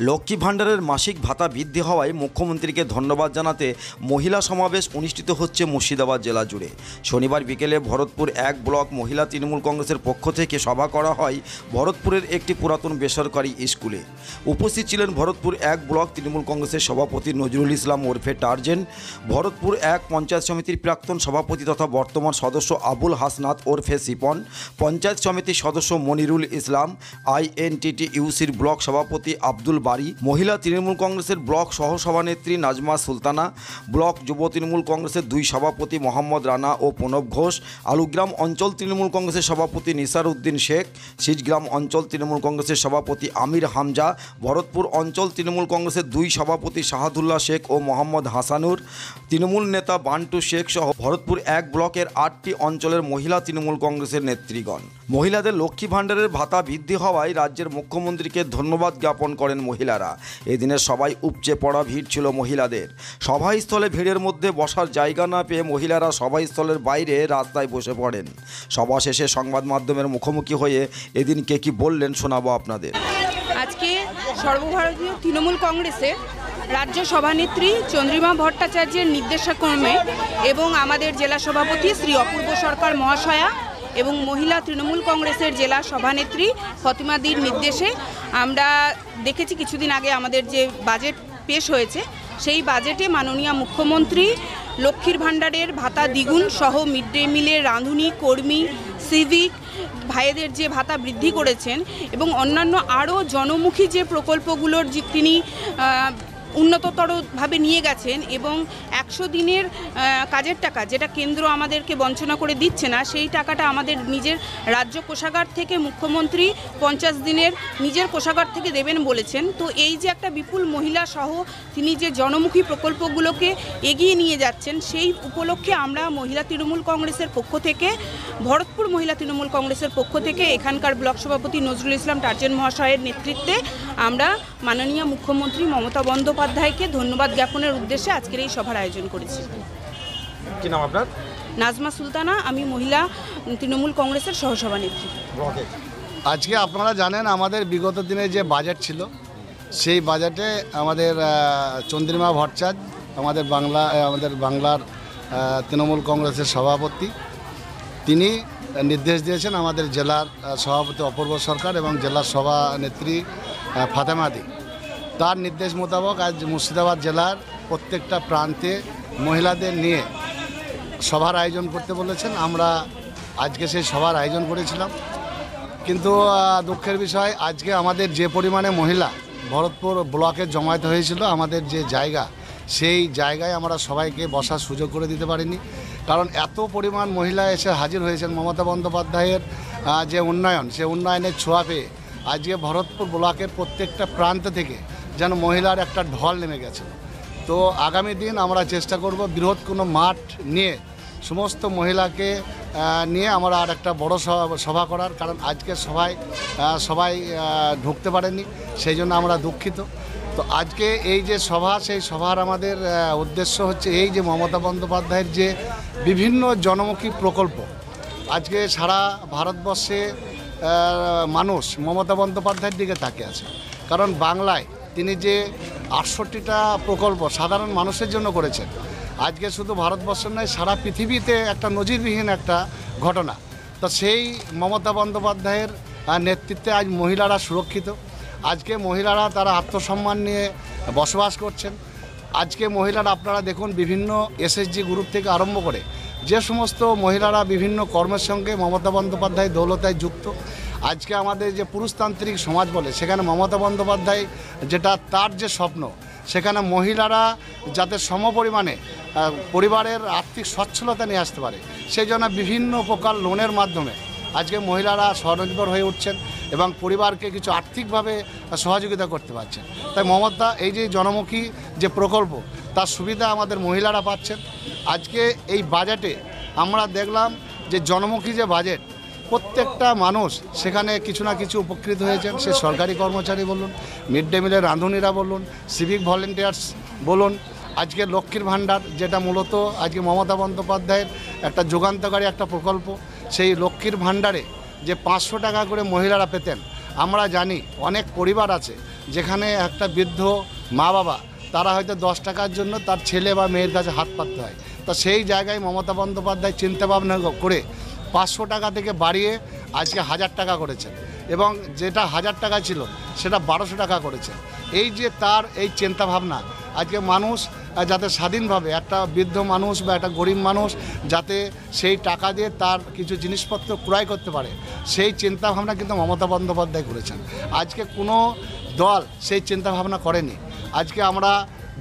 লক্ষ্মী ভাণ্ডারের মাসিক ভাতা বৃদ্ধি হওয়ায় মুখ্যমন্ত্রীকে ধন্যবাদ জানাতে মহিলা সমাবেশ অনুষ্ঠিত হচ্ছে মুর্শিদাবাদ জেলা জুড়ে। শনিবার বিকেলে ভরতপুর 1 ব্লক মহিলা তৃণমূল কংগ্রেসের পক্ষ থেকে সভা করা হয় ভরতপুরের একটি পুরাতন বেসরকারি স্কুলে। উপস্থিত ছিলেন ভরতপুর 1 ব্লক তৃণমূল কংগ্রেসের সভাপতি নজরুল ইসলাম ওরফে টার্জেন, ভরতপুর 1 পঞ্চায়েত সমিতির প্রাক্তন সভাপতি তথা বর্তমান সদস্য আবুল হাসনাত ওরফে সিপন, পঞ্চায়েত সমিতির সদস্য মনিরুল ইসলাম, INTTUCর ব্লক সভাপতি আব্দুল বাড়ি, মহিলা তৃণমূল কংগ্রেসের ব্লক সহসভানেত্রী নাজমা সুলতানা, ব্লক যুব তৃণমূল কংগ্রেসের 2 সভাপতি মোহাম্মদ রানা ও প্রণব ঘোষ, আলুগ্রাম অঞ্চল তৃণমূল কংগ্রেসের সভাপতি নিসার উদ্দিন শেখ, সিজগ্রাম অঞ্চল তৃণমূল কংগ্রেসের সভাপতি আমির হামজা, ভরতপুর অঞ্চল তৃণমূল কংগ্রেসের 2 সভাপতি শাহাদুল্লাহ শেখ ও মোহাম্মদ হাসানুর, তৃণমূল নেতা বান্টু শেখ সহ ভরতপুর 1 ব্লকের 8টি অঞ্চলের মহিলা তৃণমূল কংগ্রেসের নেতৃগণ। মহিলাদের লক্ষ্মী ভাণ্ডারের ভাতা বৃদ্ধি হওয়ায় রাজ্যের মুখ্যমন্ত্রীকে ধন্যবাদ জ্ঞাপন করেন মহিলারা। এদিনে সবাই উপচে পড়া ভিড় ছিল মহিলাদের। সভাস্থলে ভিড়ের মধ্যে বসার জায়গা না পেয়ে মহিলারা সভাস্থলের বাইরে রাস্তায় বসে পড়েন। সভা শেষে সংবাদ মাধ্যমের মুখোমুখি হয়ে এদিন কে কি বললেন শোনাবো আপনাদের। আজকে সর্বভারতীয় তৃণমূল কংগ্রেসের রাজ্য সভানেত্রী চন্দ্রিমা ভট্টাচার্যের নির্দেশক্রমে এবং আমাদের জেলা সভাপতি শ্রী অপূর্ব সরকার মহাশয়া এবং মহিলা তৃণমূল কংগ্রেসের জেলা সভানেত্রী ফতিমাদির নির্দেশে আমরা দেখেছি কিছুদিন আগে আমাদের যে বাজেট পেশ হয়েছে সেই বাজেটে মাননীয় মুখ্যমন্ত্রী লক্ষ্মীর ভাণ্ডারের ভাতা দ্বিগুণ সহ মিড ডে মিলের রাঁধুনি কর্মী সিভিক ভাইদের যে ভাতা বৃদ্ধি করেছেন এবং অন্যান্য আরও জনমুখী যে প্রকল্পগুলোর যে তিনি উন্নততরভাবে নিয়ে গেছেন এবং 100 দিনের কাজের টাকা যেটা কেন্দ্র আমাদেরকে বঞ্চনা করে দিচ্ছে না, সেই টাকাটা আমাদের নিজের রাজ্য কোষাগার থেকে মুখ্যমন্ত্রী 50 দিনের নিজের কোষাগার থেকে দেবেন বলেছেন। তো এই যে একটা বিপুল মহিলা সহ তিনি যে জনমুখী প্রকল্পগুলোকে এগিয়ে নিয়ে যাচ্ছেন, সেই উপলক্ষে আমরা মহিলা তৃণমূল কংগ্রেসের পক্ষ থেকে ভরতপুর মহিলা তৃণমূল কংগ্রেসের পক্ষ থেকে এখানকার ব্লক সভাপতি নজরুল ইসলাম টার্জেন মহাশয়ের নেতৃত্বে আমরা মাননীয় মুখ্যমন্ত্রী মমতা বন্দ্যোপাধ্যায়কে ধন্যবাদ জ্ঞাপনের উদ্দেশ্যে আজকের এই সভার আয়োজন করেছি। কি নাম আপনার? নাজমা সুলতানা, আমি মহিলা তৃণমূল কংগ্রেসের সহসভানেত্রী। আজকে আপনারা জানেন আমাদের বিগত দিনে যে বাজেট ছিল সেই বাজেটে আমাদের চন্দ্রিমা ভট্টাচার্য আমাদের বাংলার তৃণমূল কংগ্রেসের সভাপতি, তিনি নির্দেশ দিয়েছেন আমাদের জেলার সভাপতি অপূর্ব সরকার এবং জেলার সভানেত্রী ফাতেমাদি। তার নির্দেশ মোতাবেক আজ মুর্শিদাবাদ জেলার প্রত্যেকটা প্রান্তে মহিলাদের নিয়ে সভার আয়োজন করতে বলেছেন। আমরা আজকে সেই সভার আয়োজন করেছিলাম, কিন্তু দুঃখের বিষয় আজকে আমাদের যে পরিমাণে মহিলা ভরতপুর ব্লকে জমায়েত হয়েছিল, আমাদের যে জায়গা সেই জায়গায় আমরা সবাইকে বসার সুযোগ করে দিতে পারিনি। কারণ এত পরিমাণ মহিলা এসে হাজির হয়েছেন মমতা বন্দ্যোপাধ্যায়ের যে উন্নয়ন, সে উন্নয়নের ছোঁয়া পেয়ে আজকে ভরতপুর ব্লকের প্রত্যেকটা প্রান্ত থেকে যেন মহিলার একটা ঢল নেমে গেছে। তো আগামী দিন আমরা চেষ্টা করব বৃহৎ কোনো মাঠ নিয়ে সমস্ত মহিলাকে নিয়ে আমরা আর একটা বড় সভা করার, কারণ আজকে সবাই ঢুকতে পারেনি, সেই জন্য আমরা দুঃখিত। তো আজকে এই যে সভা, সেই সভার আমাদের উদ্দেশ্য হচ্ছে এই যে মমতা বন্দ্যোপাধ্যায়ের যে বিভিন্ন জনমুখী প্রকল্প, আজকে সারা ভারতবর্ষে মানুষ মমতা বন্দ্যোপাধ্যায়ের দিকে তাকিয়ে আছে। কারণ বাংলায় তিনি যে 68টা প্রকল্প সাধারণ মানুষের জন্য করেছেন, আজকে শুধু ভারতবর্ষ নয় সারা পৃথিবীতে একটা নজিরবিহীন একটা ঘটনা। তো সেই মমতা বন্দ্যোপাধ্যায়ের নেতৃত্বে আজ মহিলারা সুরক্ষিত। আজকে মহিলারা তারা আত্মসম্মান নিয়ে বসবাস করছেন। আজকে মহিলারা আপনারা দেখুন বিভিন্ন SSG গ্রুপ থেকে আরম্ভ করে যে সমস্ত মহিলারা বিভিন্ন কর্মের সঙ্গে মমতা বন্দ্যোপাধ্যায় দৌলতায় যুক্ত। আজকে আমাদের যে পুরুষতান্ত্রিক সমাজ বলে, সেখানে মমতা বন্দ্যোপাধ্যায় যেটা তার যে স্বপ্ন, সেখানে মহিলারা যাতে সমপরিমাণে পরিবারের আর্থিক সচ্ছলতা নিয়ে আসতে পারে, সেই জন্য বিভিন্ন প্রকার লোনের মাধ্যমে আজকে মহিলারা স্বনির্ভর হয়ে উঠছেন এবং পরিবারকে কিছু আর্থিকভাবে সহযোগিতা করতে পারছেন। তাই মমতা এই যে জনমুখী যে প্রকল্প, তার সুবিধা আমাদের মহিলারা পাচ্ছেন। আজকে এই বাজেটে আমরা দেখলাম যে জনমুখী যে বাজেট, প্রত্যেকটা মানুষ সেখানে কিছু না কিছু উপকৃত হয়েছেন। সে সরকারি কর্মচারী বলুন, মিড ডে মিলের রাঁধুনিরা বলুন, সিভিক ভলেন্টিয়ার্স বলুন, আজকে লক্ষ্মীর ভাণ্ডার যেটা মূলত আজকে মমতা বন্দ্যোপাধ্যায়ের একটা যুগান্তকারী একটা প্রকল্প, সেই লক্ষ্মীর ভাণ্ডারে যে 500 টাকা করে মহিলারা পেতেন, আমরা জানি অনেক পরিবার আছে যেখানে একটা বৃদ্ধ মা বাবা তারা হয়তো 10 টাকার জন্য তার ছেলে বা মেয়ের কাছে হাত পাততে হয়। তা সেই জায়গায় মমতা বন্দ্যোপাধ্যায় চিন্তাভাবনা করে 500 টাকা থেকে বাড়িয়ে আজকে 1000 টাকা করেছেন এবং যেটা 1000 টাকা ছিল সেটা 1200 টাকা করেছেন। এই যে তার এই চিন্তাভাবনা, আজকে মানুষ যাতে স্বাধীনভাবে একটা বৃদ্ধ মানুষ বা একটা গরিব মানুষ যাতে সেই টাকা দিয়ে তার কিছু জিনিসপত্র ক্রয় করতে পারে, সেই চিন্তাভাবনা কিন্তু মমতা বন্দ্যোপাধ্যায় করেছেন। আজকে কোনো দল সেই চিন্তাভাবনা করেনি। আজকে আমরা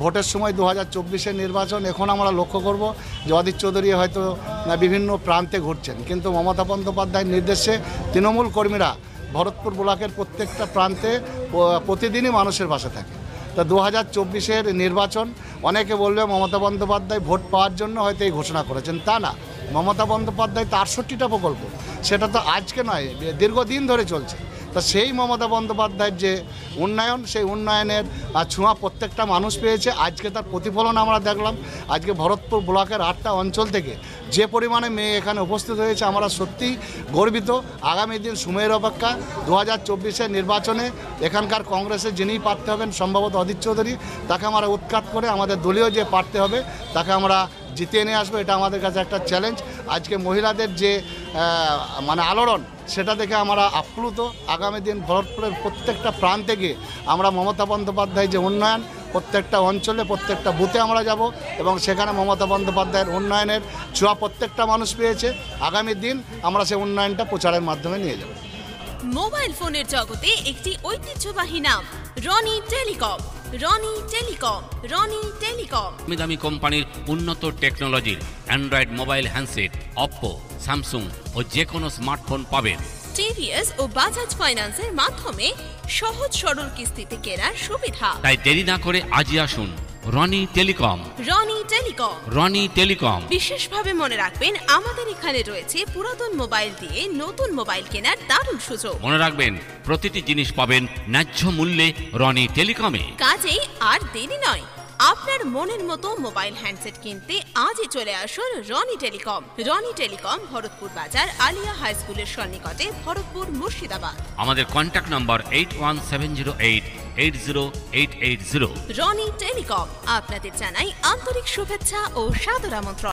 ভোটের সময় 2024-এর নির্বাচন, এখন আমরা লক্ষ্য করব যে অধীর চৌধুরী হয়তো বিভিন্ন প্রান্তে ঘুরছেন, কিন্তু মমতা বন্দ্যোপাধ্যায়ের নির্দেশে তৃণমূল কর্মীরা ভরতপুর ব্লকের প্রত্যেকটা প্রান্তে প্রতিদিনই মানুষের পাশে থাকে। তা 2024-এর নির্বাচন, অনেকে বলবে মমতা বন্দ্যোপাধ্যায় ভোট পাওয়ার জন্য হয়তো এই ঘোষণা করেছেন, তা না। মমতা বন্দ্যোপাধ্যায় তো 68টা প্রকল্প, সেটা তো আজকে নয়, দীর্ঘদিন ধরে চলছে। তা সেই মমতা বন্দ্যোপাধ্যায়ের যে উন্নয়ন, সেই উন্নয়নের ছোঁয়া প্রত্যেকটা মানুষ পেয়েছে। আজকে তার প্রতিফলন আমরা দেখলাম। আজকে ভরতপুর ব্লকের 8টা অঞ্চল থেকে যে পরিমাণে মেয়ে এখানে উপস্থিত হয়েছে, আমরা সত্যিই গর্বিত। আগামী দিন সময়ের অপেক্ষা। 2024-এর নির্বাচনে এখানকার কংগ্রেসের যিনিই প্রার্থী হবেন, সম্ভবত অধীর চৌধুরী, তাকে আমরা উৎখাত করে আমাদের দলীয় যে প্রার্থী হবে তাকে আমরা জিতিয়ে নিয়ে আসবো। এটা আমাদের কাছে একটা চ্যালেঞ্জ। আজকে মহিলাদের যে আলোড়ন, সেটা দেখে আমরা আপ্লুত। আগামী দিন ভরতপুরের প্রত্যেকটা প্রান্তে গিয়ে আমরা মমতা বন্দ্যোপাধ্যায় যে উন্নয়ন, প্রত্যেকটা অঞ্চলে প্রত্যেকটা বুথে আমরা যাব এবং সেখানে মমতা বন্দ্যোপাধ্যায়ের উন্নয়নের ছোঁয়া প্রত্যেকটা মানুষ পেয়েছে। আগামী দিন আমরা সেই উন্নয়নটা প্রচারের মাধ্যমে নিয়ে যাব। মোবাইল ফোনের জগতে একটি ঐতিহ্যবাহী নাম Roni telecom. Roni telecom, Roni telecom. দামি কোম্পানির উন্নত টেকনোলজির android mobile handset Oppo, Samsung ও যে কোনো স্মার্টফোন পাবেন। টিভিএস ও বাজাজ ফাইন্যান্সের মাধ্যমে সহজ সরল কিস্তিতে কেনার সুবিধা। তাই দেরি না করে আজই আসুন Roni telecom. Roni telecom, Roni Telecom. বিশেষভাবে মনে রাখবেন, আমাদের এখানে রয়েছে পুরাতন মোবাইল দিয়ে নতুন মোবাইল কেনার দারুণ সুযোগ। মনে রাখবেন, প্রতিটি জিনিস পাবেন ন্যায্য মূল্যে রনি টেলিকমে। কাজেই আর দেরি নয়, আপনার মনের মতো মোবাইল হ্যান্ডসেট কিনতে আজই চলে আসুন রনি টেলিকম। রনি টেলিকম, ভরতপুর বাজার, আলিয়া হাই স্কুলের সন্নিকটে, ভরতপুর, মুর্শিদাবাদ। আমাদের কন্ট্যাক্ট নম্বর 8170880880। রনি টেলিকম আপনাদের জানাই আন্তরিক শুভেচ্ছা ও সাদর আমন্ত্রণ।